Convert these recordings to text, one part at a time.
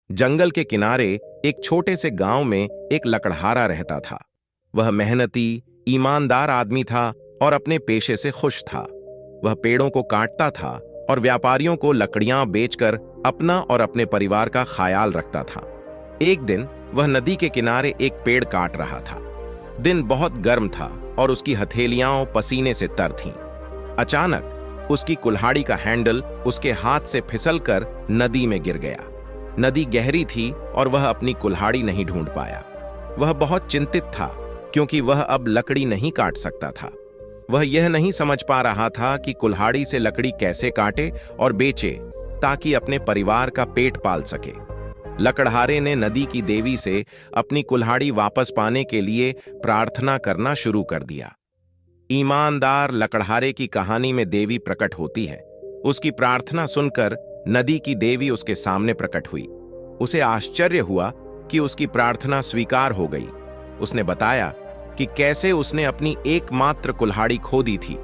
जंगल के किनारे एक छोटे से गांव में एक लकड़हारा रहता था। वह मेहनती, ईमानदार आदमी था और अपने पेशे से खुश था। वह पेड़ों को काटता था और व्यापारियों को लकड़ियां बेचकर अपना और अपने परिवार का ख्याल रखता था। एक दिन वह नदी के किनारे एक पेड़ काट रहा था। दिन बहुत गर्म था और उसकी हथेलियां पसीने से तर थीं। अचानक उसकी कुल्हाड़ी का हैंडल उसके हाथ से फिसलकर नदी में गिर गया। नदी गहरी थी और वह अपनी कुल्हाड़ी नहीं ढूंढ पाया। वह बहुत चिंतित था क्योंकि वह अब लकड़ी नहीं काट सकता था। वह यह नहीं समझ पा रहा था कि कुल्हाड़ी से लकड़ी कैसे काटे और बेचे ताकि अपने परिवार का पेट पाल सके। लकड़हारे ने नदी की देवी से अपनी कुल्हाड़ी वापस पाने के लिए प्रार्थना करना शुरू कर दिया। ईमानदार लकड़हारे की कहानी में देवी प्रकट होती है। उसकी प्रार्थना सुनकर नदी की देवी उसके सामने प्रकट हुई। उसे आश्चर्य हुआ कि उसकी प्रार्थना स्वीकार हो गई। उसने बताया कि कैसे उसने अपनी एकमात्र कुल्हाड़ी खो दी थी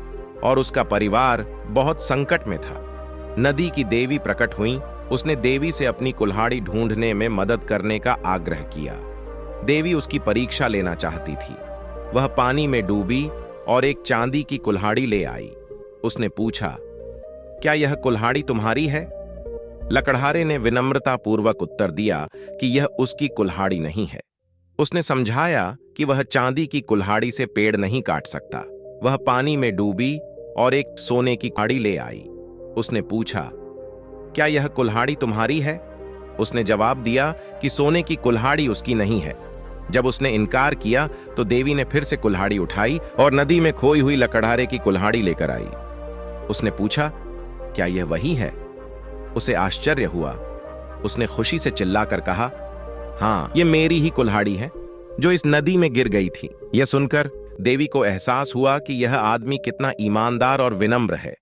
और उसका परिवार बहुत संकट में था। नदी की देवी प्रकट हुई। उसने देवी से अपनी कुल्हाड़ी ढूंढने में मदद करने का आग्रह किया। देवी उसकी परीक्षा लेना चाहती थी। वह पानी में डूबी और एक चांदी की कुल्हाड़ी ले आई। उसने पूछा, क्या यह कुल्हाड़ी तुम्हारी है? लकड़हारे ने विनम्रतापूर्वक उत्तर दिया कि यह उसकी कुल्हाड़ी नहीं है। उसने समझाया कि वह चांदी की कुल्हाड़ी से पेड़ नहीं काट सकता। वह पानी में डूबी और एक सोने की कुल्हाड़ी ले आई। उसने पूछा, क्या यह कुल्हाड़ी तुम्हारी है? उसने जवाब दिया कि सोने की कुल्हाड़ी उसकी नहीं है। जब उसने इनकार किया तो देवी ने फिर से कुल्हाड़ी उठाई और नदी में खोई हुई लकड़हारे की कुल्हाड़ी लेकर आई। उसने पूछा, क्या यह वही है? उसे आश्चर्य हुआ। उसने खुशी से चिल्लाकर कहा, हाँ, ये मेरी ही कुल्हाड़ी है जो इस नदी में गिर गई थी। यह सुनकर देवी को एहसास हुआ कि यह आदमी कितना ईमानदार और विनम्र है।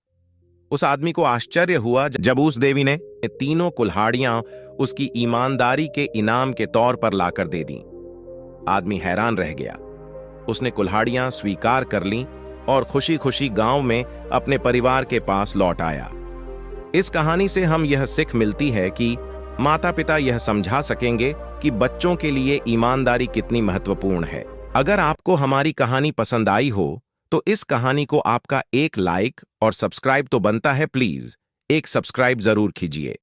उस आदमी को आश्चर्य हुआ जब उस देवी ने तीनों कुल्हाड़ियां उसकी ईमानदारी के इनाम के तौर पर लाकर दे दी। आदमी हैरान रह गया। उसने कुल्हाड़ियां स्वीकार कर लीं और खुशी खुशी गांव में अपने परिवार के पास लौट आया। इस कहानी से हम यह सीख मिलती है कि माता पिता यह समझा सकेंगे कि बच्चों के लिए ईमानदारी कितनी महत्वपूर्ण है। अगर आपको हमारी कहानी पसंद आई हो तो इस कहानी को आपका एक लाइक और सब्सक्राइब तो बनता है। प्लीज एक सब्सक्राइब जरूर कीजिए।